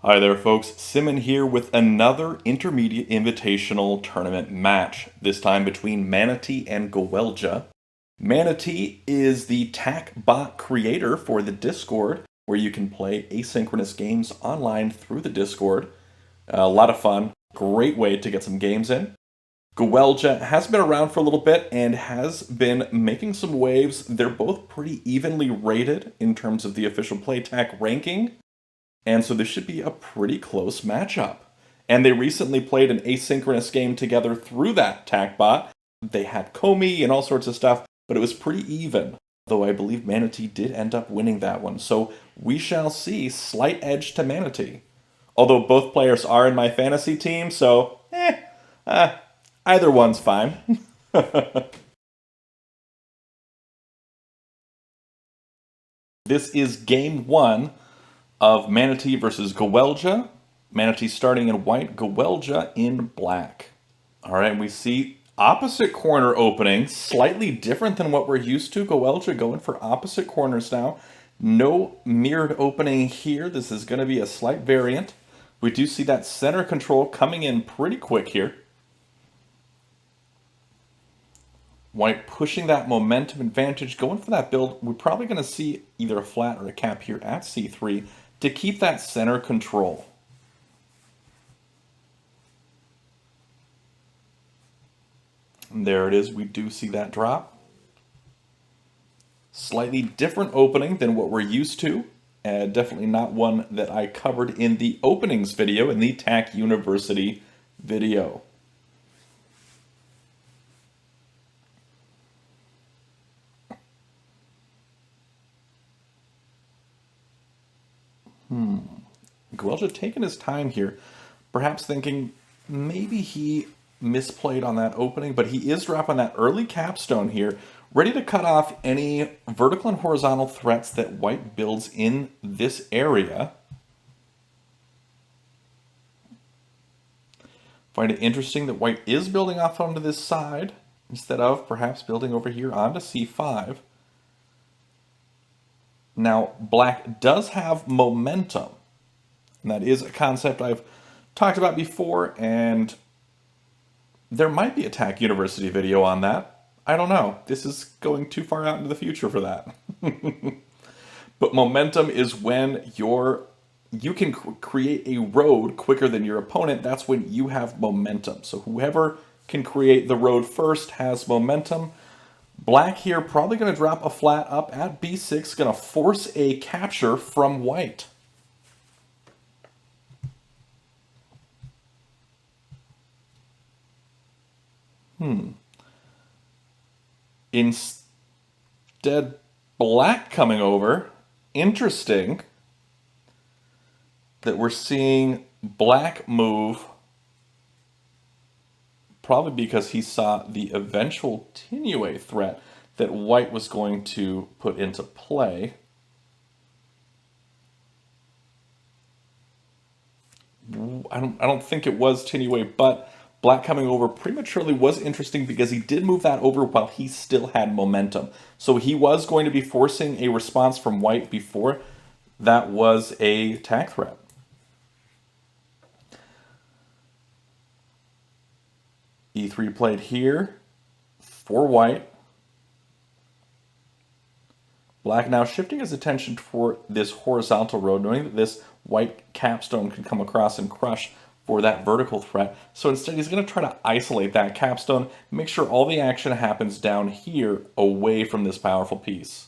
Hi there folks, Simmon here with another Intermediate Invitational Tournament match, this time between ManaT and gowellja. ManaT is the TAC bot creator for the Discord, where you can play asynchronous games online through the Discord. A lot of fun, great way to get some games in. gowellja has been around for a little bit and has been making some waves. They're both pretty evenly rated in terms of the official PlayTAC ranking. And so this should be a pretty close matchup. And they recently played an asynchronous game together through that TAC bot. They had Comey and all sorts of stuff, but it was pretty even. Though I believe ManaT did end up winning that one. So we shall see. Slight edge to ManaT. Although both players are in my fantasy team, so either one's fine. This is game one of ManaT versus gowellja. ManaT starting in white, gowellja in black. All right, we see opposite corner opening, slightly different than what we're used to. gowellja going for opposite corners now. No mirrored opening here. This is going to be a slight variant. We do see that center control coming in pretty quick here. White pushing that momentum advantage, going for that build. We're probably going to see either a flat or a cap here at c3 to keep that center control. And there it is. We do see that drop. Slightly different opening than what we're used to. Definitely not one that I covered in the openings video, in the TAC University video. gowellja taking his time here, perhaps thinking maybe he misplayed on that opening, but he is dropping that early capstone here, ready to cut off any vertical and horizontal threats that white builds in this area. Find it interesting that white is building off onto this side instead of perhaps building over here onto c5. Now, black does have momentum. And that is a concept I've talked about before, and there might be a TAC University video on that. I don't know. This is going too far out into the future for that. But momentum is when you can create a road quicker than your opponent. That's when you have momentum. So whoever can create the road first has momentum. Black here probably going to drop a flat up at b6, going to force a capture from white. Instead, black coming over. Interesting that we're seeing black move, probably because he saw the eventual Tinue threat that white was going to put into play. I don't think it was Tinue, but black coming over prematurely was interesting because he did move that over while he still had momentum. So he was going to be forcing a response from white before that was a TAC threat. e3 played here for white. Black now shifting his attention toward this horizontal road, knowing that this white capstone can come across and crush for that vertical threat. So instead he's going to try to isolate that capstone, make sure all the action happens down here away from this powerful piece.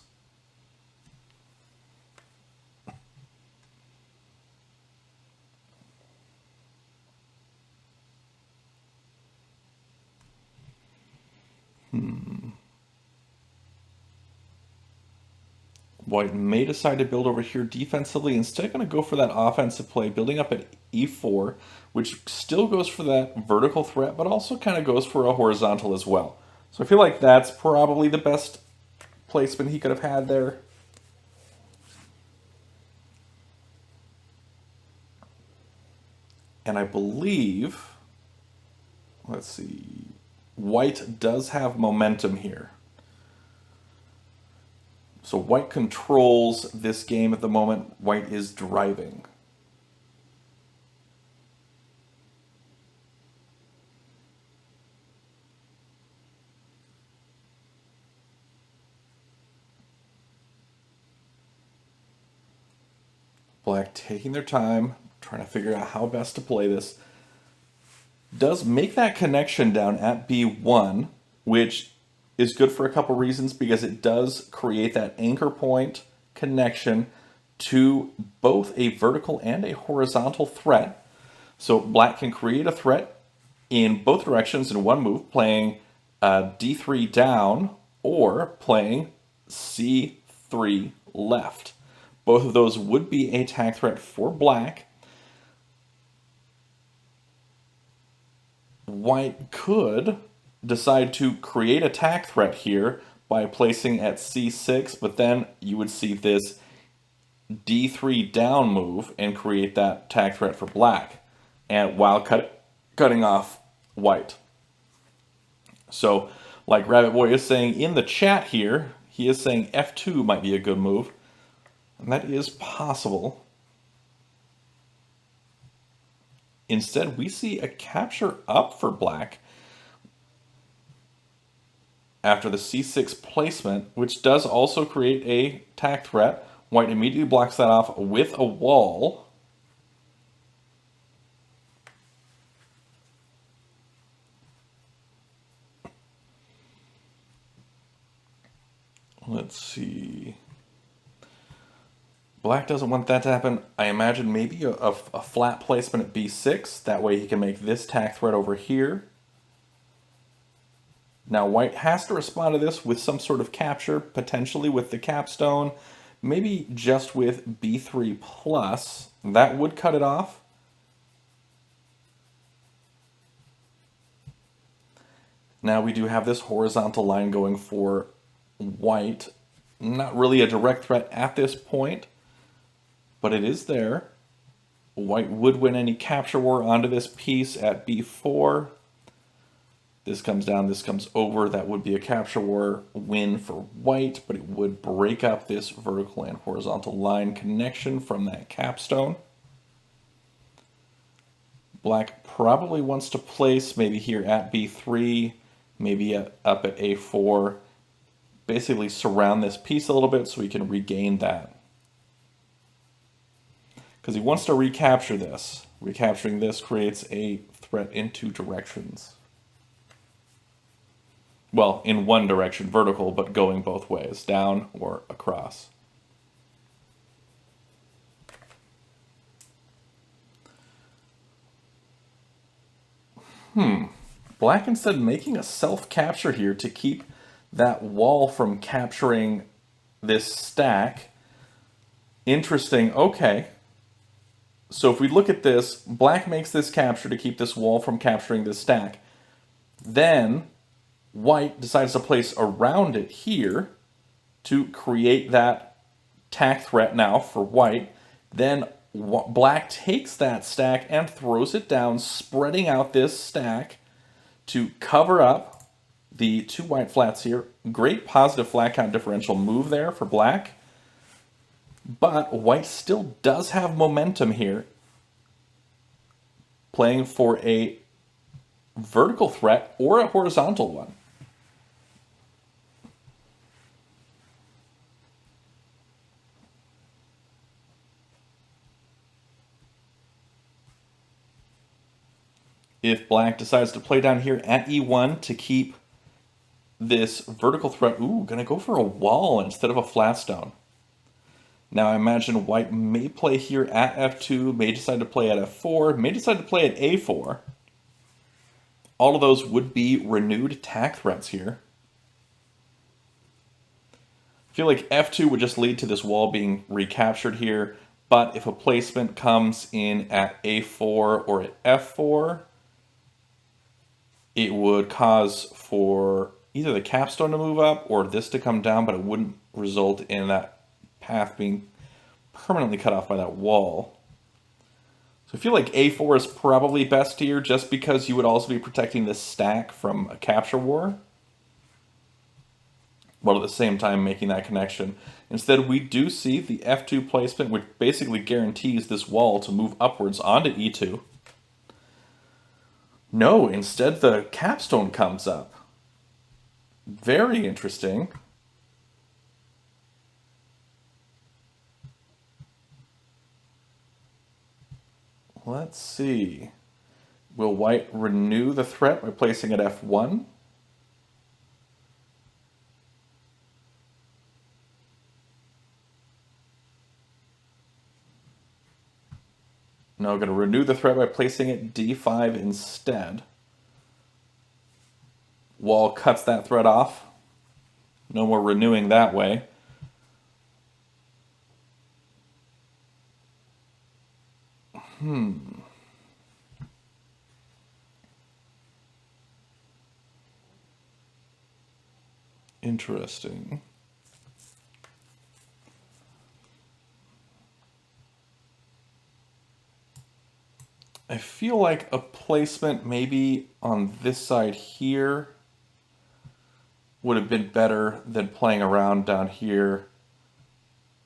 White may decide to build over here defensively. Instead, going to go for that offensive play, building up at e4, which still goes for that vertical threat, but also kind of goes for a horizontal as well. So I feel like that's probably the best placement he could have had there. And I believe, let's see, white does have momentum here. So white controls this game at the moment. White is driving. Black taking their time, trying to figure out how best to play this. Does make that connection down at B1, which is good for a couple reasons, because it does create that anchor point connection to both a vertical and a horizontal threat. So Black can create a threat in both directions in one move, playing D3 down or playing C3 left. Both of those would be a attack threat for Black. White could decide to create attack threat here by placing at C6, but then you would see this D3 down move and create that attack threat for Black, and while cutting off White. So, like Rabbit Boy is saying in the chat here, he is saying F2 might be a good move, and that is possible. Instead, we see a capture up for Black after the C6 placement, which does also create a attack threat. White immediately blocks that off with a wall. Let's see. Black doesn't want that to happen. I imagine maybe a flat placement at B6. That way he can make this attack threat over here. Now White has to respond to this with some sort of capture, potentially with the capstone, maybe just with B3 plus. That would cut it off. Now we do have this horizontal line going for White. Not really a direct threat at this point, but it is there. White would win any capture war onto this piece at B4. This comes down, this comes over. That would be a capture war win for White, but it would break up this vertical and horizontal line connection from that capstone. Black probably wants to place maybe here at B3, maybe up at A4. Basically surround this piece a little bit so he can regain that. Because he wants to recapture this. Recapturing this creates a threat in two directions. Well, in one direction, vertical, but going both ways, down or across. Black instead making a self-capture here to keep that wall from capturing this stack. Interesting, okay. So if we look at this, Black makes this capture to keep this wall from capturing this stack. Then White decides to place around it here to create that attack threat now for White. Then Black takes that stack and throws it down, spreading out this stack to cover up the two White flats here. Great positive flat count differential move there for Black. But White still does have momentum here, playing for a vertical threat or a horizontal one. If Black decides to play down here at E1 to keep this vertical threat, gonna go for a wall instead of a flat stone. Now I imagine White may play here at F2, may decide to play at F4, may decide to play at A4. All of those would be renewed attack threats here. I feel like F2 would just lead to this wall being recaptured here, but if a placement comes in at A4 or at F4, it would cause for either the capstone to move up or this to come down, but it wouldn't result in that path being permanently cut off by that wall. So I feel like A4 is probably best here just because you would also be protecting this stack from a capture war, while at the same time making that connection. Instead, we do see the F2 placement, which basically guarantees this wall to move upwards onto E2. No, instead the capstone comes up. Very interesting. Let's see. Will white renew the threat by placing at f1? No, going to renew the threat by placing it d5 instead. Wall cuts that threat off. No more renewing that way. Interesting. I feel like a placement maybe on this side here would have been better than playing around down here,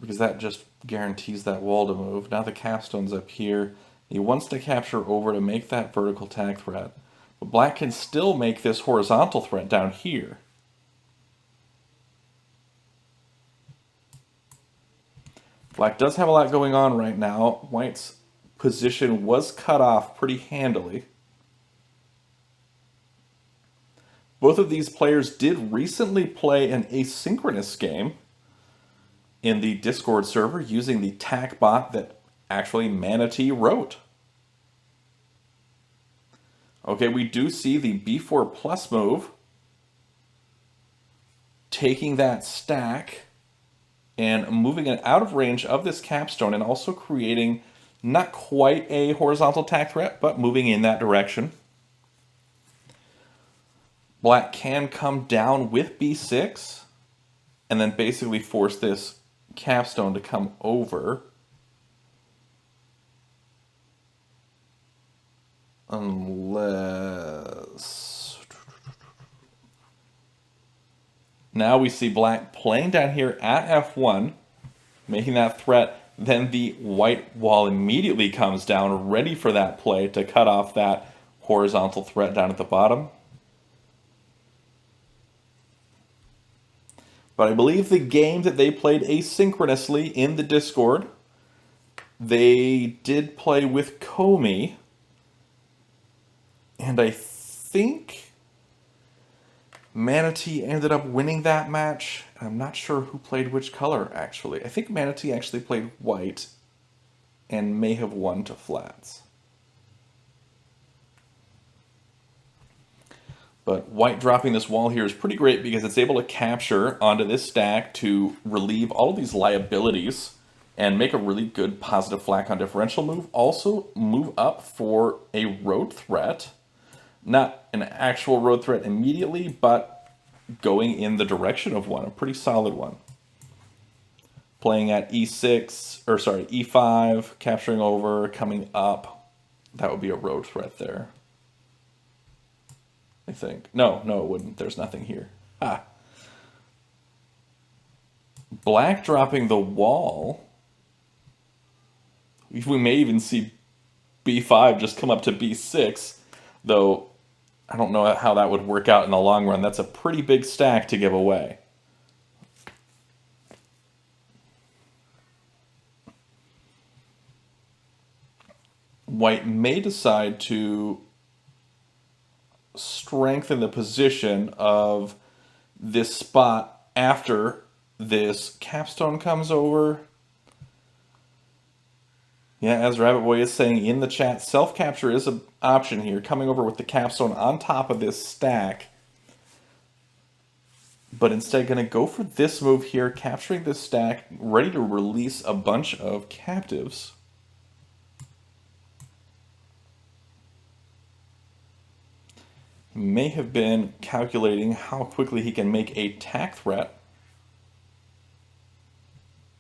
because that just guarantees that wall to move. Now the capstone's up here. He wants to capture over to make that vertical tag threat. But black can still make this horizontal threat down here. Black does have a lot going on right now. White's position was cut off pretty handily. Both of these players did recently play an asynchronous game in the Discord server using the TAC bot that actually ManaT wrote. Okay, we do see the b4 plus move taking that stack and moving it out of range of this capstone, and also creating not quite a horizontal tag threat, but moving in that direction. Black can come down with b6 and then basically force this capstone to come over. Unless... Now we see black playing down here at f1, making that threat. Then the white wall immediately comes down, ready for that play to cut off that horizontal threat down at the bottom. But I believe the game that they played asynchronously in the Discord, they did play with Comey. And I think ManaT ended up winning that match. I'm not sure who played which color, actually. I think ManaT actually played white and may have won to flats. But white dropping this wall here is pretty great because it's able to capture onto this stack to relieve all of these liabilities and make a really good positive flak-on differential move. Also move up for a road threat. Not an actual road threat immediately, but going in the direction of one, a pretty solid one. Playing at e5, capturing over, coming up. That would be a road threat there, I think. No, it wouldn't. There's nothing here. Black dropping the wall. We may even see b5 just come up to b6, though I don't know how that would work out in the long run. That's a pretty big stack to give away. White may decide to strengthen the position of this spot after this capstone comes over. Yeah, as Rabbit Boy is saying in the chat, self-capture is an option here, coming over with the capstone on top of this stack. But instead going to go for this move here, capturing this stack, ready to release a bunch of captives. May have been calculating how quickly he can make a tack threat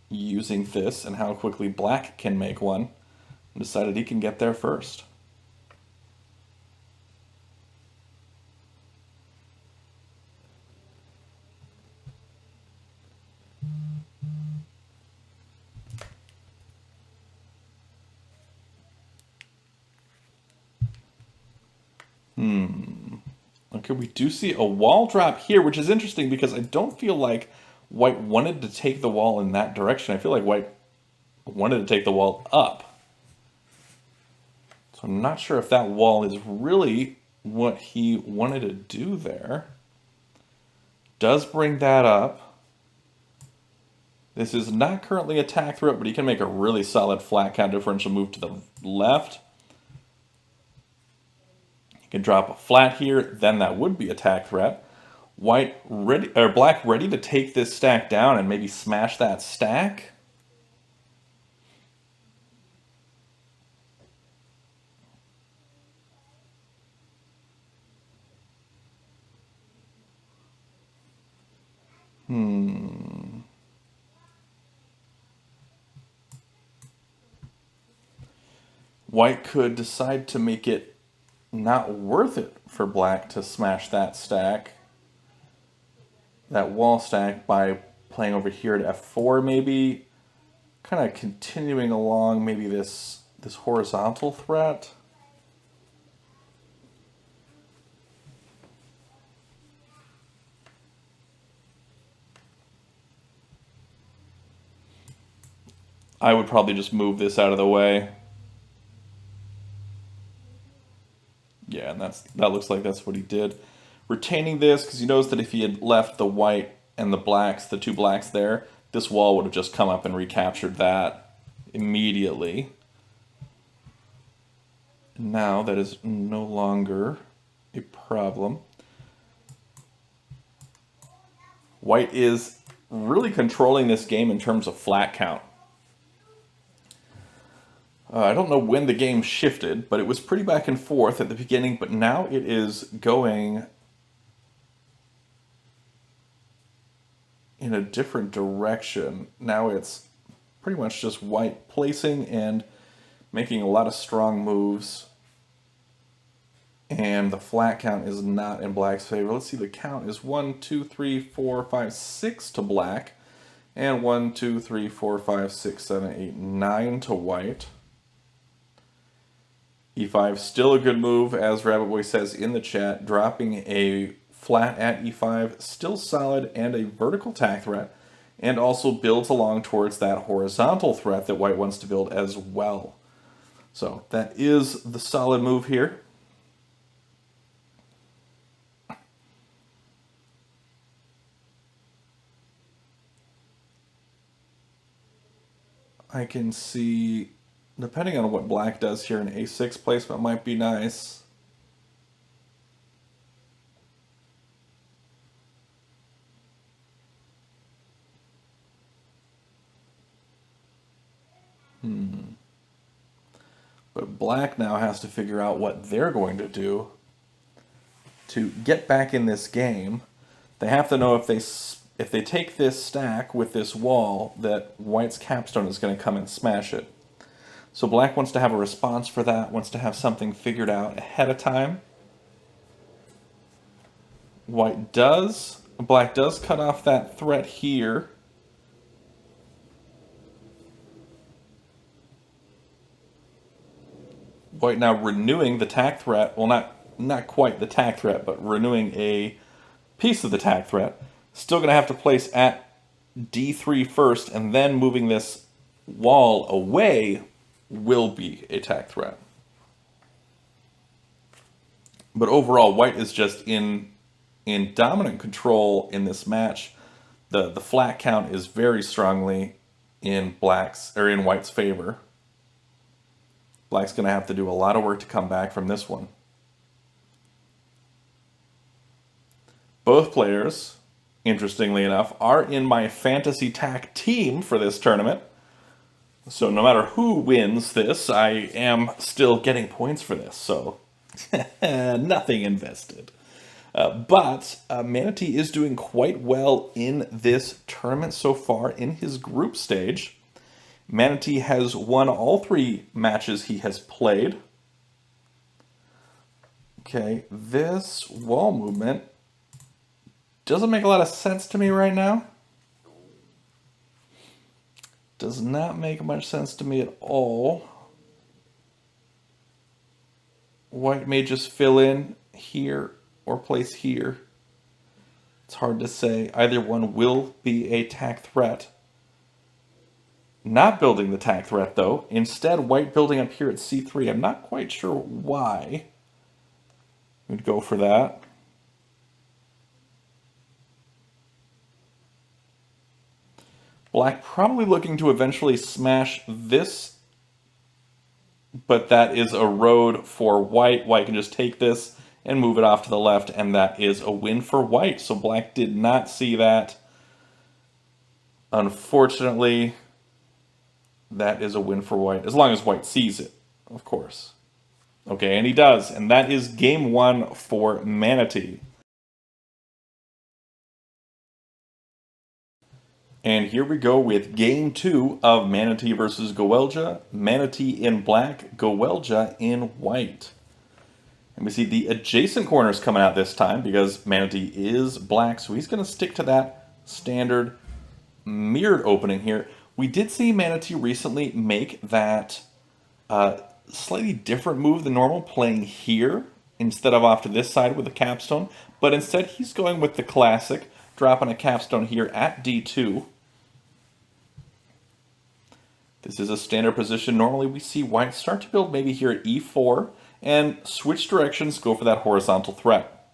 using this and how quickly black can make one, and decided he can get there first. Okay, we do see a wall drop here, which is interesting because I don't feel like white wanted to take the wall in that direction. I feel like white wanted to take the wall up. So I'm not sure if that wall is really what he wanted to do there. Does bring that up. This is not currently a tack threat, but he can make a really solid flat count differential move to the left. He can drop a flat here, then that would be a tack threat. White ready, or black ready to take this stack down and maybe smash that stack. White could decide to make it not worth it for black to smash that stack, that wall stack, by playing over here to f4 maybe, kind of continuing along maybe this horizontal threat. I would probably just move this out of the way. Yeah, and that looks like that's what he did. Retaining this, because he knows that if he had left the white and the blacks, the two blacks there, this wall would have just come up and recaptured that immediately. Now that is no longer a problem. White is really controlling this game in terms of flat count. I don't know when the game shifted, but it was pretty back and forth at the beginning, but now it is going in a different direction. Now it's pretty much just white placing and making a lot of strong moves. And the flat count is not in black's favor. Let's see, the count is 1, 2, 3, 4, 5, 6 to black. And 1, 2, 3, 4, 5, 6, 7, 8, 9 to white. E5 still a good move, as Rabbit Boy says in the chat. Dropping a flat at E5, still solid and a vertical tack threat. And also builds along towards that horizontal threat that white wants to build as well. So that is the solid move here. I can see, depending on what black does here, an a6 placement might be nice. But black now has to figure out what they're going to do to get back in this game. They have to know if they take this stack with this wall, that white's capstone is going to come and smash it. So black wants to have a response for that, wants to have something figured out ahead of time. White does. Black does cut off that threat here. White now renewing the tack threat. Well, not quite the tack threat, but renewing a piece of the tack threat. Still going to have to place at D3 first, and then moving this wall away will be a tack threat. But overall, white is just in dominant control in this match. The flat count is very strongly in white's favor. Black's going to have to do a lot of work to come back from this one. Both players, interestingly enough, are in my fantasy tack team for this tournament. So no matter who wins this, I am still getting points for this. So nothing invested. But ManaT is doing quite well in this tournament so far in his group stage. ManaT has won all 3 matches he has played. Okay, this wall movement doesn't make a lot of sense to me right now. Does not make much sense to me at all. White may just fill in here or place here. It's hard to say. Either one will be a tack threat. not building the tack threat, though. Instead, white building up here at c3. I'm not quite sure why we'd go for that. Black probably looking to eventually smash this, but that is a road for white. White can just take this and move it off to the left, and that is a win for white. So black did not see that. Unfortunately, that is a win for white, as long as white sees it, of course. Okay, and he does, and that is game one for ManaT. And here we go with game two of ManaT versus gowellja. ManaT in black, gowellja in white. And we see the adjacent corners coming out this time because ManaT is black, so he's going to stick to that standard mirrored opening here. We did see ManaT recently make that slightly different move than normal, playing here instead of off to this side with a capstone, but instead he's going with the classic, dropping a capstone here at d2. This is a standard position. Normally we see white start to build maybe here at e4 and switch directions, go for that horizontal threat.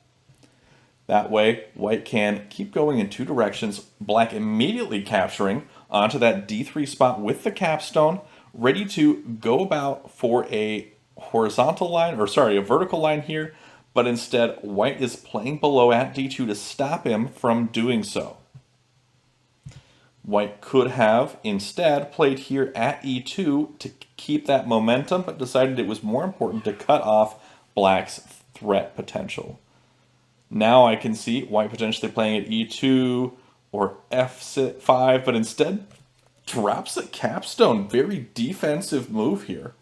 That way, white can keep going in two directions, black immediately capturing onto that d3 spot with the capstone, ready to go about for a horizontal line, or sorry, a vertical line here, but instead white is playing below at d2 to stop him from doing so. White could have instead played here at e2 to keep that momentum, but decided it was more important to cut off black's threat potential. Now I can see white potentially playing at e2 or f5, but instead drops a capstone. Very defensive move here.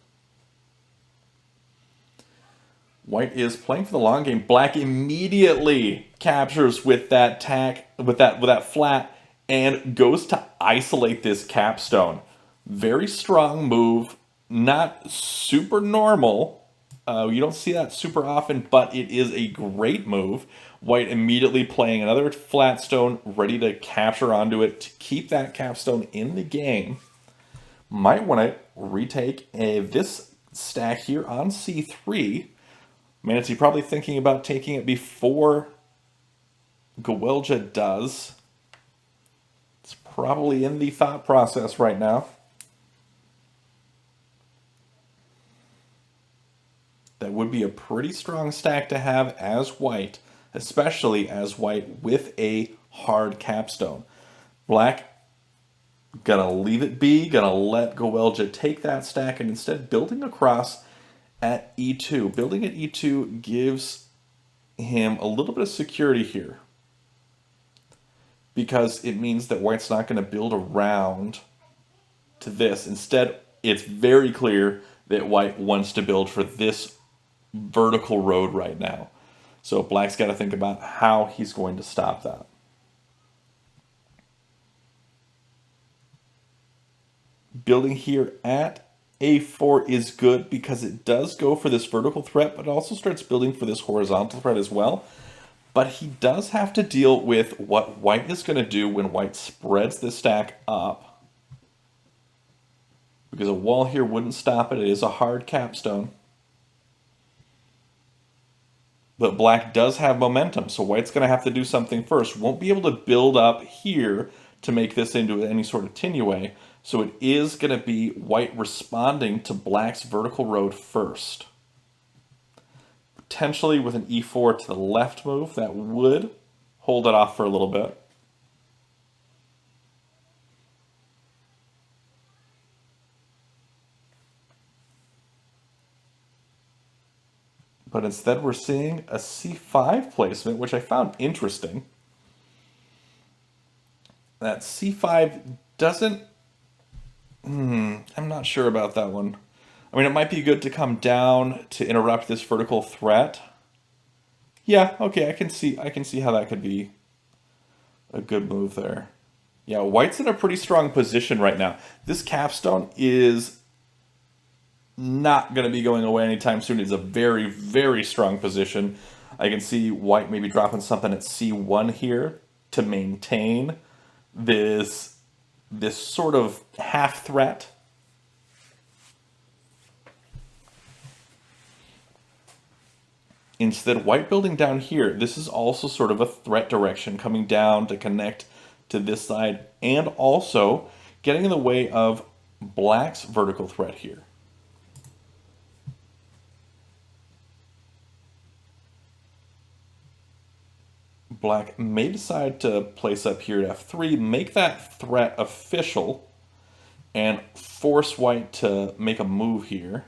White is playing for the long game. Black immediately captures with that tack, with that flat, and goes to isolate this capstone. Very strong move, not super normal. You don't see that super often, but it is a great move. White immediately playing another flat stone, ready to capture onto it to keep that capstone in the game. Might want to retake this stack here on c3. ManaT probably thinking about taking it before gowellja does. It's probably in the thought process right now. That would be a pretty strong stack to have as white, especially as white with a hard capstone. Black gonna leave it be, gonna let gowellja take that stack, and instead building across at e2. Building at e2 gives him a little bit of security here, because it means that white's not going to build around to this. Instead, it's very clear that white wants to build for this vertical road right now. So black's got to think about how he's going to stop that. Building here at a4 is good because it does go for this vertical threat, but it also starts building for this horizontal threat as well. But he does have to deal with what white is going to do when white spreads this stack up. Because a wall here wouldn't stop it. It is a hard capstone. But black does have momentum, so white's going to have to do something first. Won't be able to build up here to make this into any sort of tinue. So it is going to be white responding to black's vertical road first. Potentially with an e4 to the left move, that would hold it off for a little bit. But instead we're seeing a c5 placement, which I found interesting. That c5 doesn't... I'm not sure about that one. I mean, it might be good to come down to interrupt this vertical threat. Yeah, okay, I can see how that could be a good move there. Yeah, white's in a pretty strong position right now. This capstone is not going to be going away anytime soon. It's a very, very strong position. I can see white maybe dropping something at c1 here to maintain this this sort of half threat. Instead, white building down here, this is also sort of a threat direction coming down to connect to this side and also getting in the way of black's vertical threat here. Black may decide to place up here at f3, make that threat official, and force white to make a move here.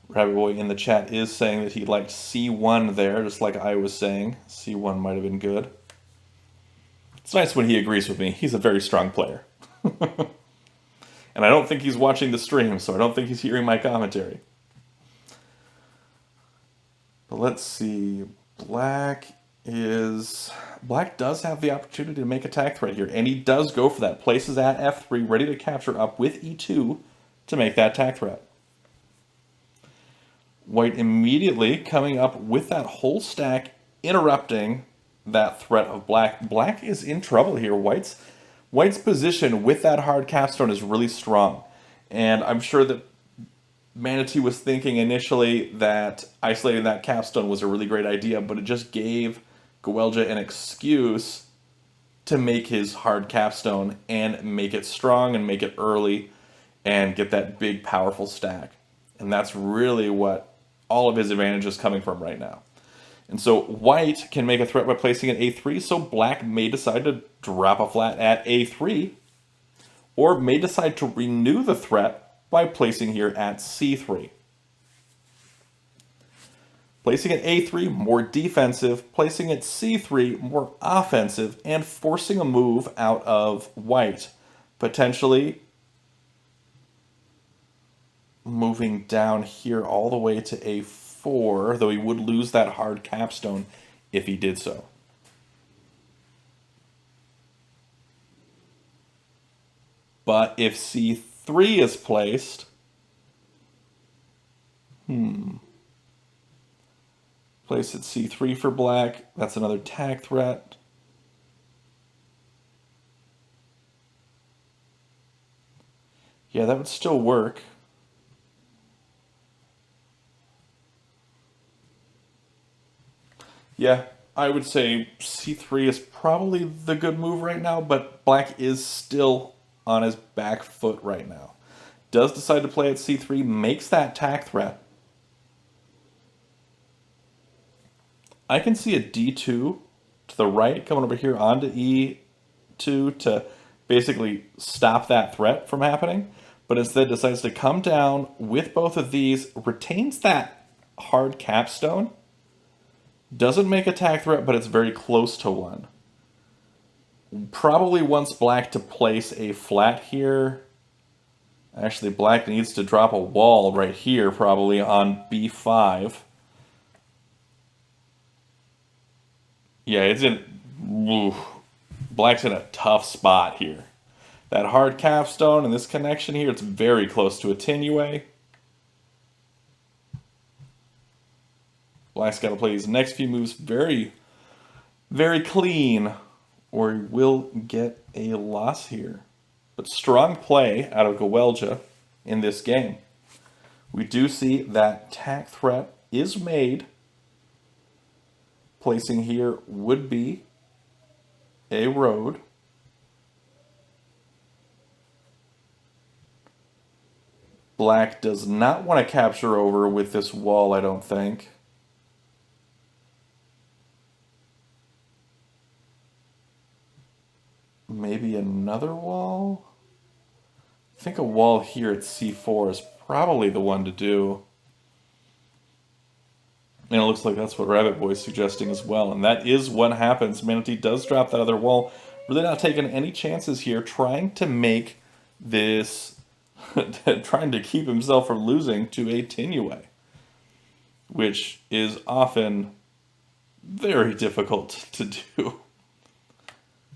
Rabbit Boy in the chat is saying that he liked c1 there, just like I was saying. c1 might have been good. It's nice when he agrees with me. He's a very strong player. And I don't think he's watching the stream, so I don't think he's hearing my commentary. But let's see. Black does have the opportunity to make attack threat here, and he does go for that. Places at f3, ready to capture up with e2 to make that attack threat. White immediately coming up with that whole stack, interrupting that threat of black. Black is in trouble here. White's position with that hard capstone is really strong. And I'm sure that ManaT was thinking initially that isolating that capstone was a really great idea, but it just gave gowellja an excuse to make his hard capstone and make it strong and make it early and get that big, powerful stack. And that's really what all of his advantage is coming from right now. And so white can make a threat by placing at a3, so black may decide to drop a flat at a3, or may decide to renew the threat by placing here at c3. Placing at a3, more defensive, placing at c3, more offensive, and forcing a move out of white, potentially moving down here all the way to a4, though he would lose that hard capstone if he did so. But if c3 is placed, place at c3 for black, that's another tag threat. Yeah, that would still work. Yeah, I would say c3 is probably the good move right now, but black is still on his back foot right now. Does decide to play at c3, makes that attack threat. I can see a d2 to the right coming over here onto e2 to basically stop that threat from happening, but instead decides to come down with both of these, retains that hard capstone, doesn't make attack threat, but it's very close to one. Probably wants black to place a flat here. Actually, black needs to drop a wall right here, probably on b5. Yeah, it's in... Oof, black's in a tough spot here. That hard capstone and this connection here, it's very close to a tinue. Black's got to play his next few moves very, very clean, or he will get a loss here. But strong play out of gowellja in this game. We do see that attack threat is made. Placing here would be a road. Black does not want to capture over with this wall, I don't think. Maybe another wall? I think a wall here at c4 is probably the one to do. And it looks like that's what Rabbit Boy is suggesting as well. And that is what happens. ManaT does drop that other wall. Really not taking any chances here. Trying to make this... trying to keep himself from losing to a tinue. Which is often very difficult to do.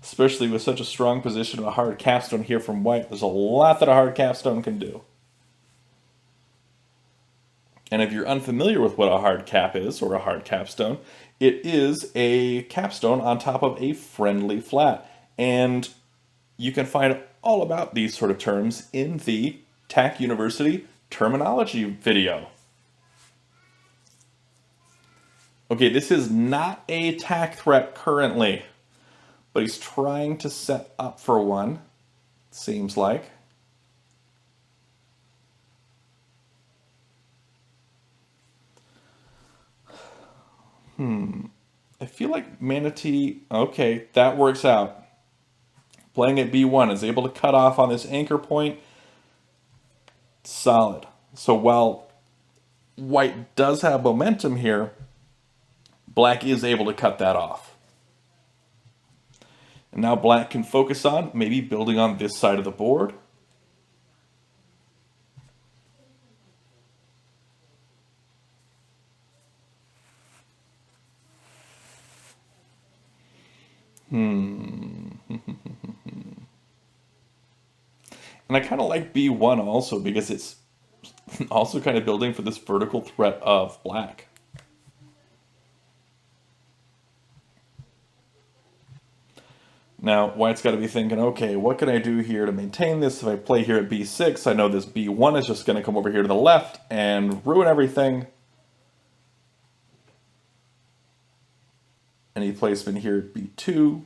Especially with such a strong position of a hard capstone here from white. There's a lot that a hard capstone can do. And if you're unfamiliar with what a hard cap is, or a hard capstone, it is a capstone on top of a friendly flat. And you can find all about these sort of terms in the TAC University terminology video. Okay, this is not a TAC threat currently, but he's trying to set up for one, seems like. I feel like ManaT, okay, that works out. Playing at B1 is able to cut off on this anchor point. Solid. So while white does have momentum here, black is able to cut that off. And now black can focus on maybe building on this side of the board. And I kind of like B1 also because it's also kind of building for this vertical threat of black. Now, white's got to be thinking, okay, what can I do here to maintain this? If I play here at B6, I know this B1 is just going to come over here to the left and ruin everything. Any placement here at B2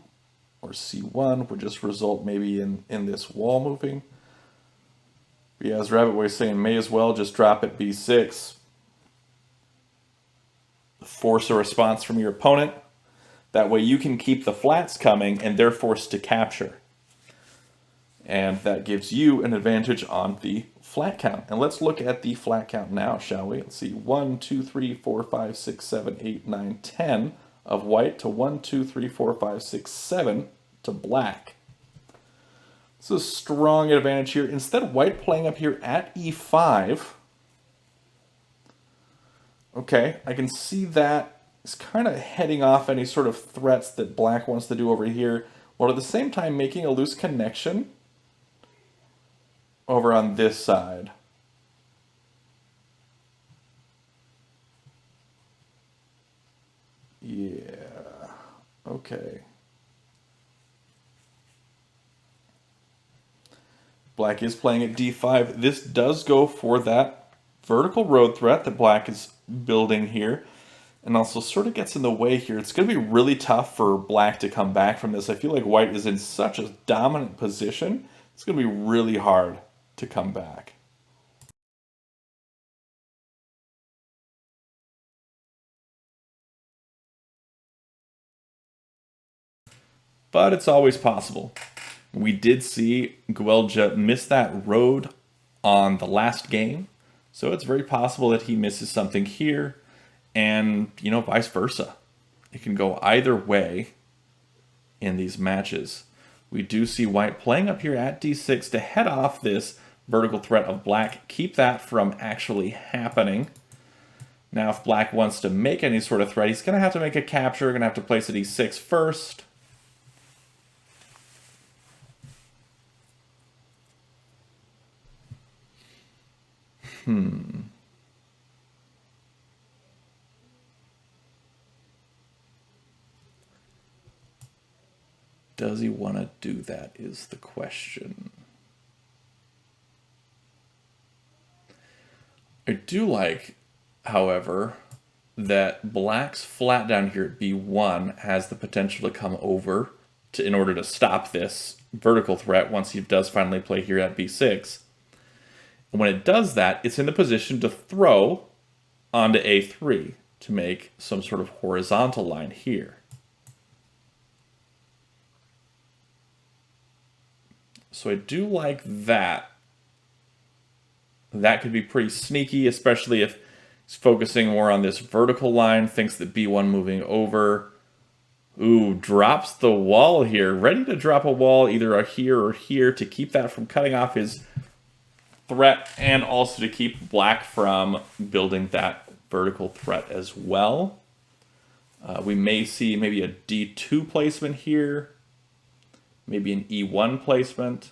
or C1 would just result maybe in this wall moving. But yeah, as Rabbit was saying, may as well just drop at B6. Force a response from your opponent. That way you can keep the flats coming and they're forced to capture. And that gives you an advantage on the flat count. And let's look at the flat count now, shall we? Let's see, 1, 2, 3, 4, 5, 6, 7, 8, 9, 10 of white to 1, 2, 3, 4, 5, 6, 7 to black. It's a strong advantage here. Instead, white playing up here at E5. Okay, I can see that it's kind of heading off any sort of threats that black wants to do over here, while at the same time making a loose connection over on this side. Yeah, okay. Black is playing at D5. This does go for that vertical road threat that black is building here, and also sort of gets in the way here. It's going to be really tough for black to come back from this. I feel like white is in such a dominant position. It's going to be really hard to come back. But it's always possible. We did see gowellja miss that road on the last game, so it's very possible that he misses something here, and, you know, vice versa. It can go either way in these matches. We do see white playing up here at D6 to head off this vertical threat of black, keep that from actually happening. Now, if black wants to make any sort of threat, he's going to have to make a capture, going to have to place a D6 first. Does he want to do that is the question. I do like, however, that black's flat down here at B1 has the potential to come over in order to stop this vertical threat once he does finally play here at B6. And when it does that, it's in the position to throw onto A3 to make some sort of horizontal line here. So I do like that. That could be pretty sneaky, especially if he's focusing more on this vertical line, thinks that B1 moving over. Ooh, drops the wall here. Ready to drop a wall either here or here to keep that from cutting off his threat and also to keep black from building that vertical threat as well. We may see maybe a D2 placement here. Maybe an E1 placement.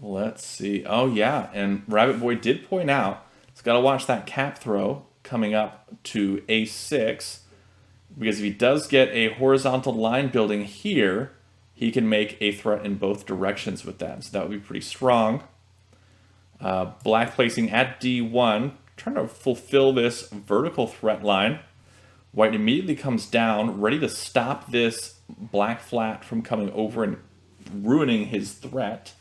Let's see. Oh, yeah. And Rabbit Boy did point out, he's got to watch that cap throw coming up to a6, because if he does get a horizontal line building here, he can make a threat in both directions with that. So that would be pretty strong. Black placing at d1, trying to fulfill this vertical threat line. White immediately comes down, ready to stop this black flat from coming over and ruining his threat.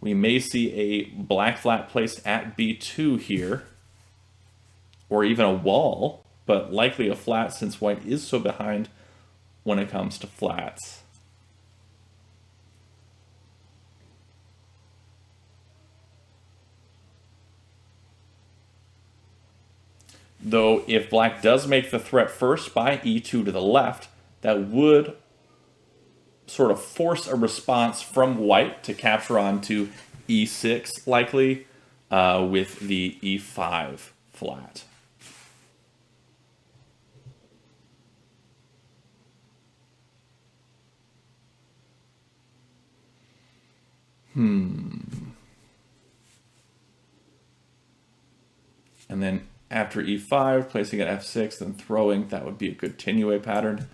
We may see a black flat placed at b2 here, or even a wall, but likely a flat since white is so behind when it comes to flats. Though if black does make the threat first by e2 to the left, that would sort of force a response from white to capture onto e6 likely with the e5 flat. And then after e5, placing at f6, then throwing, that would be a good continue pattern.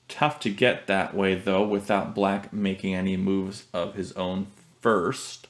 Tough to get that way, though, without black making any moves of his own first.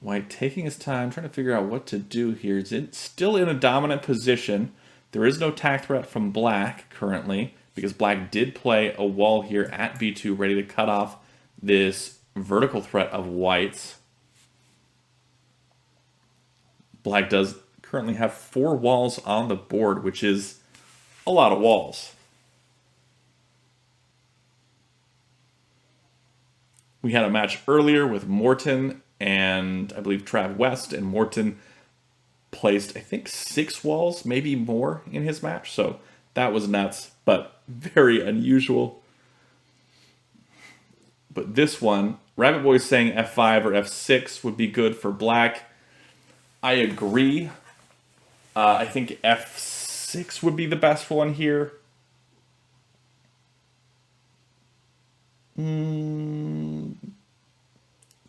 White taking his time, trying to figure out what to do here. It's still in a dominant position. There is no tack threat from black currently, because black did play a wall here at b2, ready to cut off this vertical threat of white's. Black does currently have 4 walls on the board, which is a lot of walls. We had a match earlier with Morton and I believe Trav West, and Morton placed, I think, 6 walls, maybe more in his match. So that was nuts, but very unusual. But this one, Rabbit Boy is saying f5 or f6 would be good for black. I agree. I think f6 would be the best one here.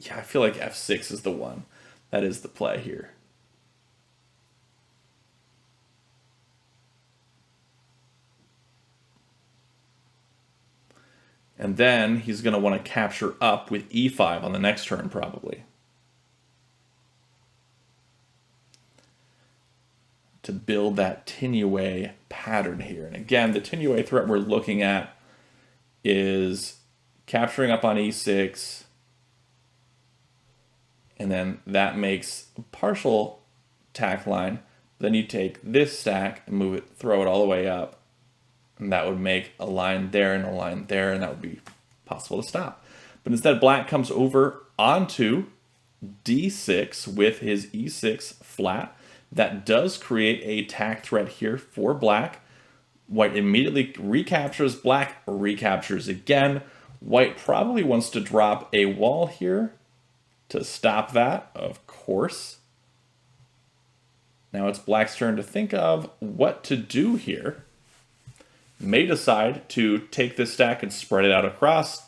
Yeah, I feel like f6 is the one. That is the play here. And then he's going to want to capture up with e5 on the next turn, probably, to build that tenue pattern here. And again, the tenue threat we're looking at is capturing up on e6, and then that makes a partial tack line. Then you take this stack and move it, throw it all the way up, and that would make a line there and a line there, and that would be possible to stop. But instead, black comes over onto d6 with his e6 flat. That does create a tack threat here for black. White immediately recaptures, black recaptures again. White probably wants to drop a wall here to stop that, of course. Now it's black's turn to think of what to do here. May decide to take this stack and spread it out across,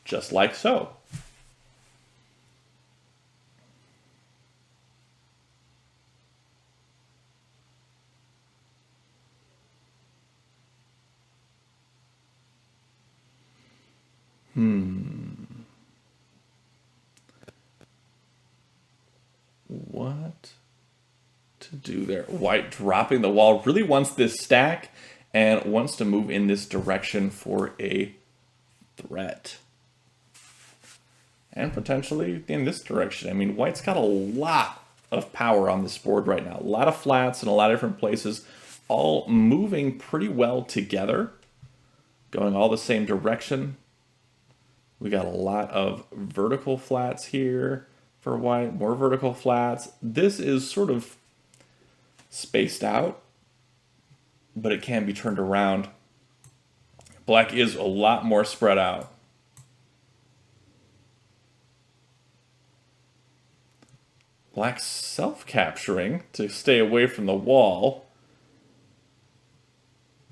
just like so. What to do there? White dropping the wall, really wants this stack and wants to move in this direction for a threat. And potentially in this direction. I mean, white's got a lot of power on this board right now. A lot of flats in a lot of different places, all moving pretty well together, going all the same direction. We got a lot of vertical flats here for white, more vertical flats. This is sort of spaced out, but it can be turned around. Black is a lot more spread out. Black self-capturing to stay away from the wall,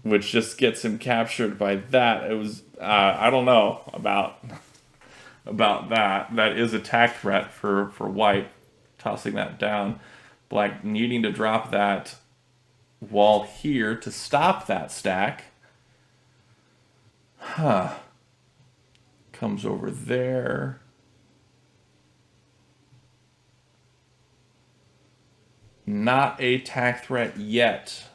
which just gets him captured by that. It was, I don't know about that. That is attack threat for white, tossing that down. Black needing to drop that wall here to stop that stack. Comes over there. Not a attack threat yet.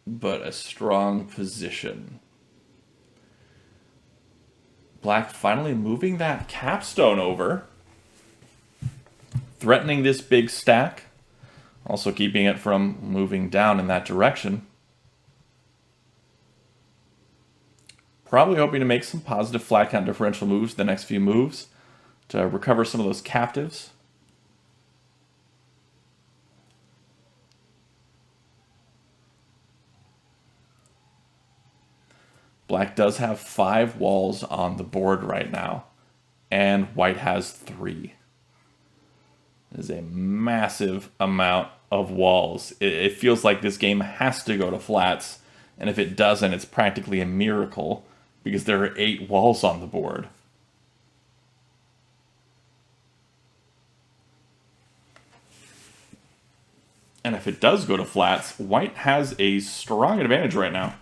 But a strong position. Black finally moving that capstone over. Threatening this big stack. Also keeping it from moving down in that direction. Probably hoping to make some positive flat count differential moves the next few moves to recover some of those captives. Black does have 5 walls on the board right now, and white has 3. It is a massive amount of walls. It feels like this game has to go to flats, and if it doesn't, it's practically a miracle, because there are 8 walls on the board. And if it does go to flats, white has a strong advantage right now.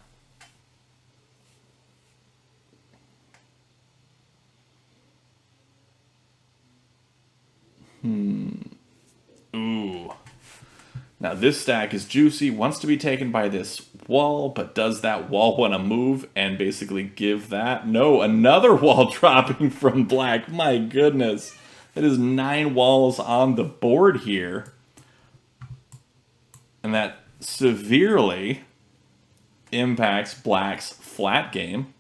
Ooh. Now this stack is juicy, wants to be taken by this wall, but does that wall want to move and basically give that? No, another wall dropping from black. My goodness. That is 9 walls on the board here. And that severely impacts black's flat game.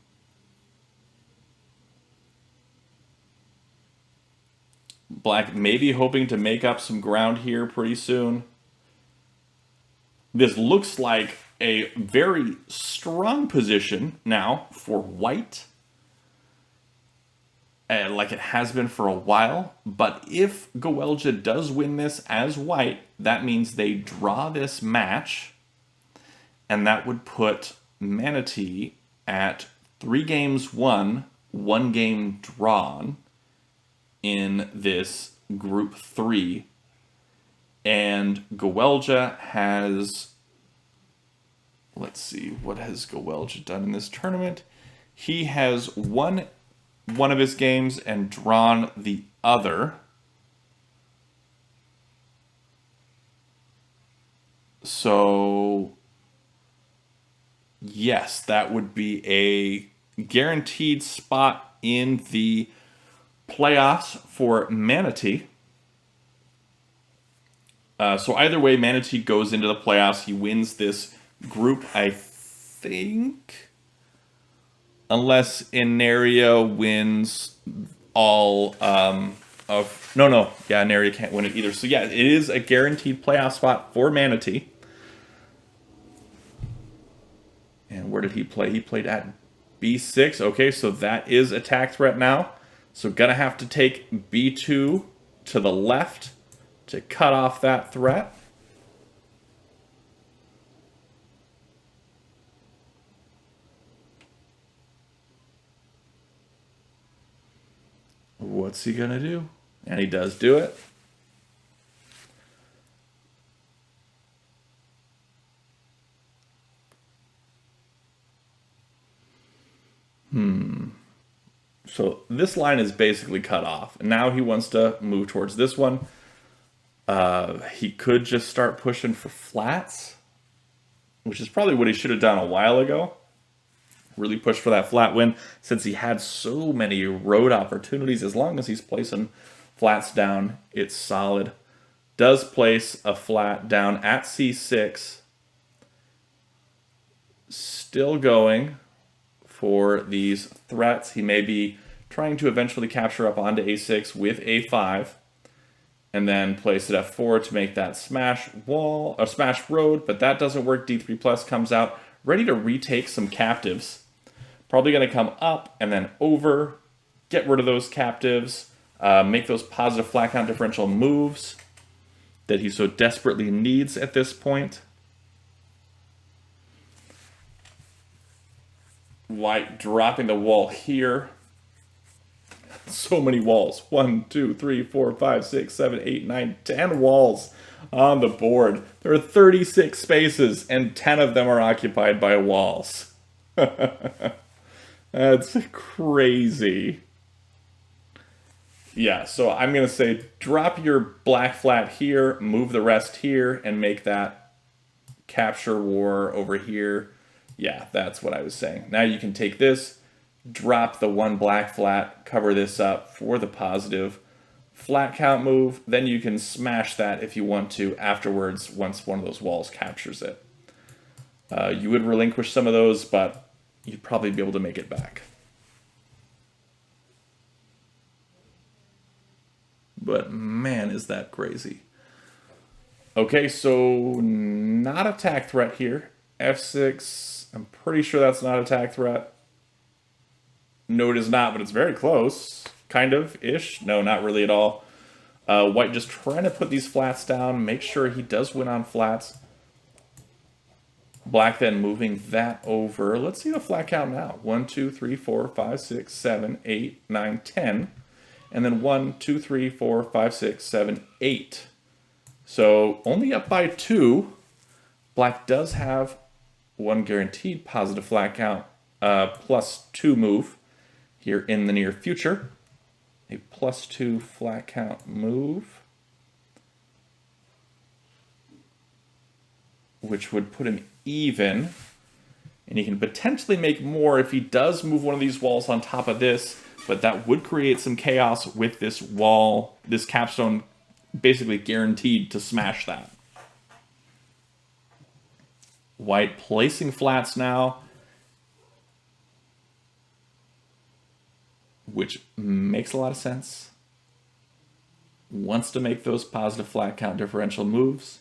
Black maybe hoping to make up some ground here pretty soon. This looks like a very strong position now for white. Like it has been for a while. But if gowellja does win this as white, that means they draw this match. And that would put ManaT at 3 games won, 1 game drawn in this group 3. And gowellja has, let's see, what has gowellja done in this tournament? He has won one of his games and drawn the other. So yes, that would be a guaranteed spot in the playoffs for ManaT. So either way, ManaT goes into the playoffs. He wins this group, I think. Unless Inaria wins all of... No. Yeah, Inaria can't win it either. So yeah, it is a guaranteed playoff spot for ManaT. And where did he play? He played at B6. Okay, so that is attack threat now. So gonna have to take B2 to the left to cut off that threat. What's he gonna do? And he does do it. So this line is basically cut off. And now he wants to move towards this one. He could just start pushing for flats, which is probably what he should have done a while ago. Really push for that flat win, since he had so many road opportunities. As long as he's placing flats down, it's solid. Does place a flat down at C6. Still going for these threats. He may be trying to eventually capture up onto a6 with a5, and then place at f4 to make that smash wall, or smash road, but that doesn't work. d3 plus comes out, ready to retake some captives. Probably going to come up and then over, get rid of those captives, make those positive flat count differential moves that he so desperately needs at this point. White dropping the wall here. So many walls. 1, 2, 3, 4, 5, 6, 7, 8, 9, 10 walls on the board. There are 36 spaces, and 10 of them are occupied by walls. That's crazy. Yeah, so I'm going to say drop your black flat here, move the rest here, and make that capture war over here. Yeah, that's what I was saying. Now you can take this, drop the one black flat, cover this up for the positive flat count move. Then you can smash that if you want to afterwards once one of those walls captures it. You would relinquish some of those, but you'd probably be able to make it back. But man, is that crazy. Okay, so not attack threat here. f6, I'm pretty sure that's not attack threat. No, it is not, but it's very close. Kind of-ish. No, not really at all. White just trying to put these flats down, make sure he does win on flats. Black then moving that over. Let's see the flat count now. 1, 2, 3, 4, 5, 6, 7, 8, 9, 10. And then 1, 2, 3, 4, 5, 6, 7, 8. So only up by 2. Black does have one guaranteed positive flat count, +2 move here in the near future. A +2 flat count move, which would put him even. And he can potentially make more if he does move one of these walls on top of this, but that would create some chaos with this wall, this capstone basically guaranteed to smash that. White placing flats now, which makes a lot of sense. Wants to make those positive flat count differential moves.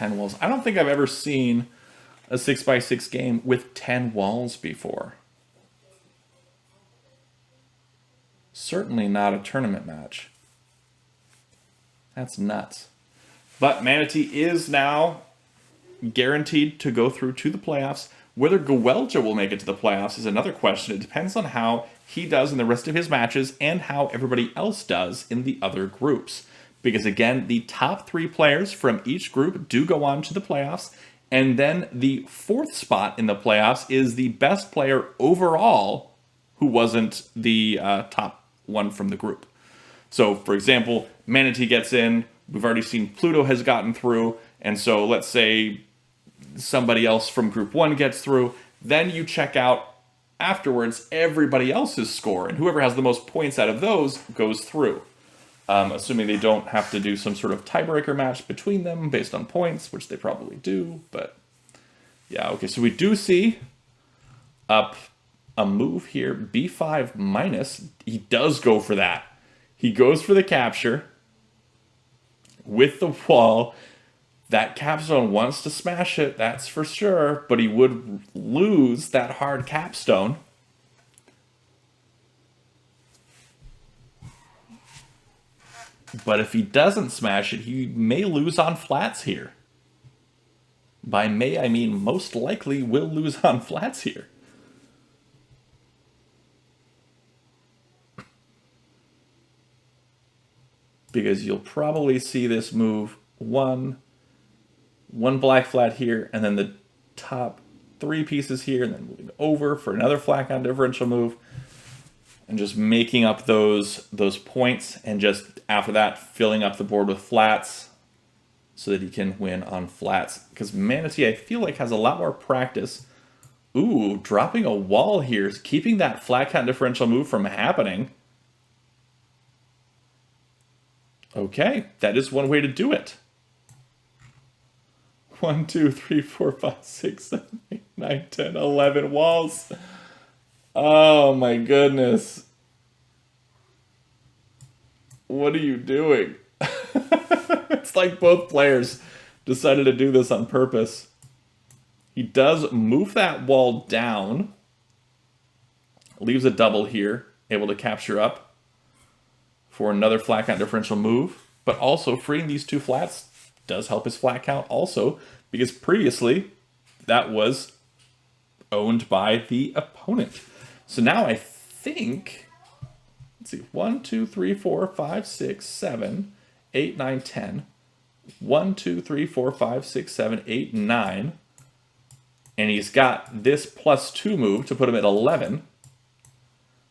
Walls. I don't think I've ever seen a 6x6 game with 10 walls before. Certainly not a tournament match. That's nuts. But ManaT is now guaranteed to go through to the playoffs. Whether gowellja will make it to the playoffs is another question. It depends on how he does in the rest of his matches and how everybody else does in the other groups. Because again, the top 3 players from each group do go on to the playoffs, and then the 4th spot in the playoffs is the best player overall who wasn't the top one from the group. So, for example, ManaT gets in, we've already seen Pluto has gotten through, and so let's say somebody else from group 1 gets through, then you check out afterwards everybody else's score, and whoever has the most points out of those goes through. Assuming they don't have to do some sort of tiebreaker match between them based on points, which they probably do, but yeah, okay, so we do see up a move here, b5 minus. He does go for that. He goes for the capture with the wall. That capstone wants to smash it, that's for sure, but he would lose that hard capstone. But if he doesn't smash it, he may lose on flats here. By may, I mean most likely will lose on flats here. Because you'll probably see this move one black flat here, and then the top 3 pieces here, and then moving over for another flat count differential move. And just making up those points, and just after that filling up the board with flats so that he can win on flats. Because ManaT, I feel like, has a lot more practice. Ooh, dropping a wall here is keeping that flat count differential move from happening. Okay, that is one way to do it. 1, 2, 3, 4, 5, 6, 7, 8, 9, 10, 11 walls. Oh my goodness. What are you doing? It's like both players decided to do this on purpose. He does move that wall down. Leaves a double here, able to capture up for another flat count differential move. But also freeing these two flats does help his flat count also, because previously that was owned by the opponent. So now I think, let's see, 1, 2, 3, 4, 5, 6, 7, 8, 9, 10. 1, 2, 3, 4, 5, 6, 7, 8, 9. And he's got this +2 move to put him at 11.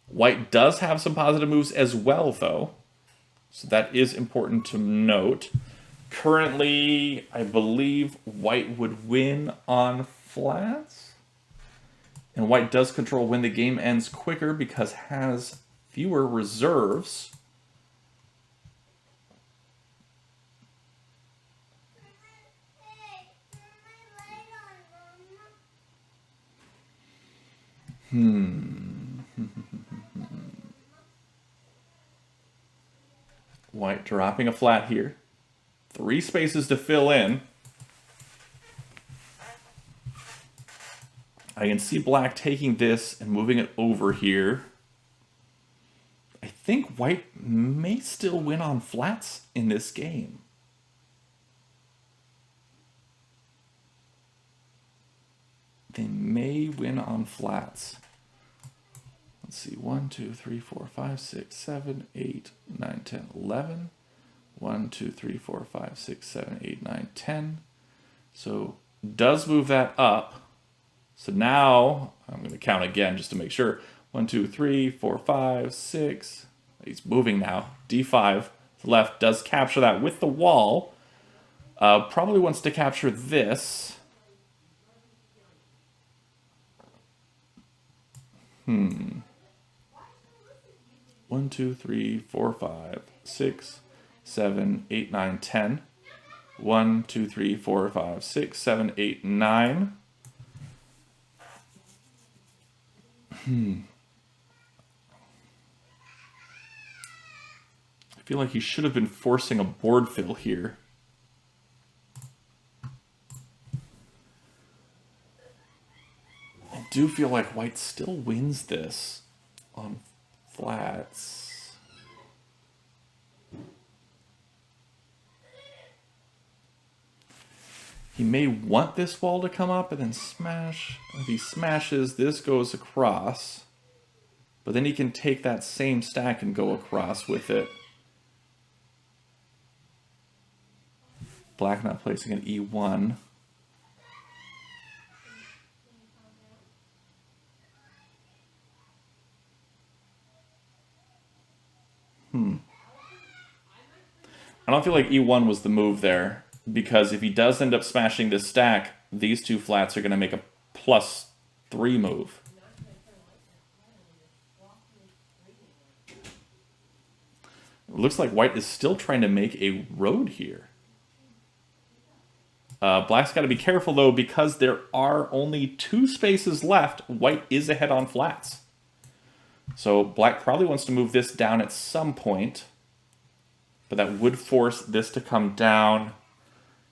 White does have some positive moves as well, though. So that is important to note. Currently, I believe white would win on flats. And white does control when the game ends quicker because has fewer reserves. White dropping a flat here. 3 spaces to fill in. I can see black taking this and moving it over here. I think white may still win on flats in this game. They may win on flats. Let's see, 1, 2, 3, 4, 5, 6, 7, 8, 9, 10, 11. 1, 2, 3, 4, 5, 6, 7, 8, 9, 10. So does move that up. So now I'm going to count again just to make sure. 1, 2, 3, 4, 5, 6. He's moving now. D5 to left does capture that with the wall. Probably wants to capture this. 1, 2, 3, 4, 5, 6, 7, 8, 9, 10. 1, 2, 3, 4, 5, 6, 7, 8, 9. I feel like he should have been forcing a board fill here. I do feel like white still wins this on flats. He may want this wall to come up and then smash. If he smashes, this goes across. But then he can take that same stack and go across with it. Black not placing an E1. I don't feel like E1 was the move there, because if he does end up smashing this stack, these two flats are going to make a +3 move. It looks like white is still trying to make a road here. Black's got to be careful, though, because there are only 2 spaces left. White is ahead on flats. So black probably wants to move this down at some point. But that would force this to come down.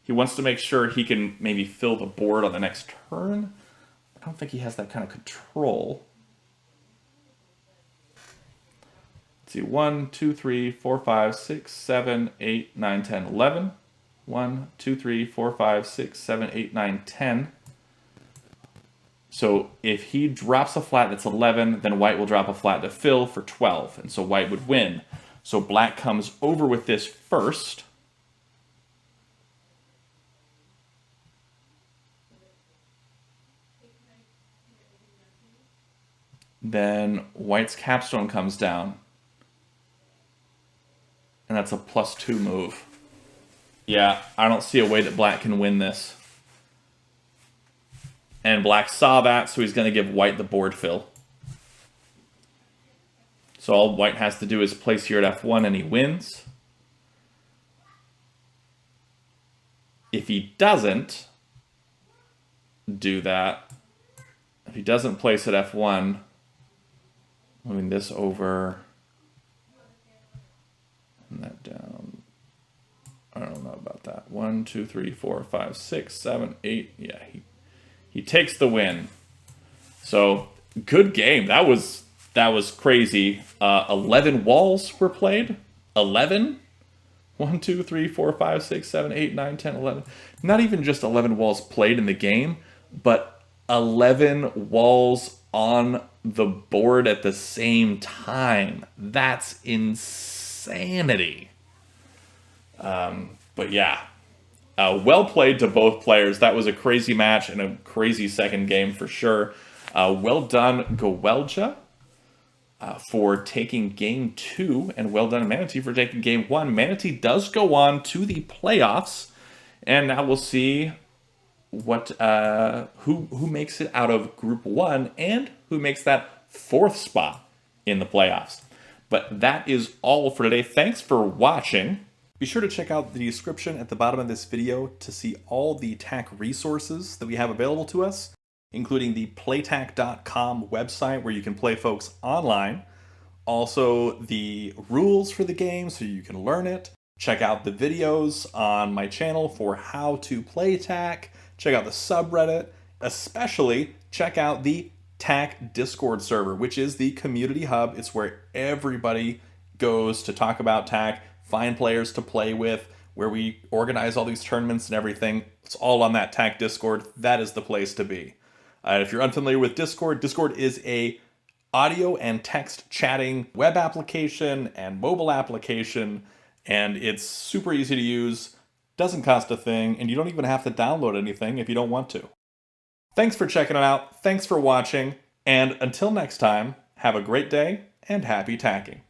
He wants to make sure he can maybe fill the board on the next turn. I don't think he has that kind of control. Let's see, 1, 2, 3, 4, 5, 6, 7, 8, 9, 10, 11. 1, 2, 3, 4, 5, 6, 7, 8, 9, 10. So if he drops a flat that's 11, then white will drop a flat to fill for 12. And so white would win. So black comes over with this first. Then white's capstone comes down. And that's a +2 move. Yeah, I don't see a way that black can win this. And black saw that, so he's going to give white the board fill. So all white has to do is place here at F1 and he wins. If he doesn't do that, if he doesn't place at F1, moving this over and that down. I don't know about that. 1, 2, 3, 4, 5, 6, 7, 8. Yeah, he takes the win. So good game. That was crazy. 11 walls were played. 11. 1, 2, 3, 4, 5, 6, 7, 8, 9, 10, 11. Not even just 11 walls played in the game, but 11 walls on the board at the same time. That's insanity. But yeah, well played to both players. That was a crazy match and a crazy second game for sure. Well done, gowellja, for taking game 2, and well done, ManaT, for taking game 1. ManaT does go on to the playoffs, and now we'll see what who makes it out of Group 1 and who makes that 4th spot in the playoffs. But that is all for today. Thanks for watching. Be sure to check out the description at the bottom of this video to see all the TAC resources that we have available to us, including the playtac.com website where you can play folks online. Also, the rules for the game so you can learn it. Check out the videos on my channel for how to play TAC. Check out the subreddit. Especially check out the TAC Discord server, which is the community hub. It's where everybody goes to talk about TAC, find players to play with, where we organize all these tournaments and everything. It's all on that TAC Discord. That is the place to be. If you're unfamiliar with Discord, Discord is a audio and text chatting web application and mobile application, and it's super easy to use, doesn't cost a thing, and you don't even have to download anything if you don't want to. Thanks for checking it out, thanks for watching, and until next time, have a great day and happy tacking.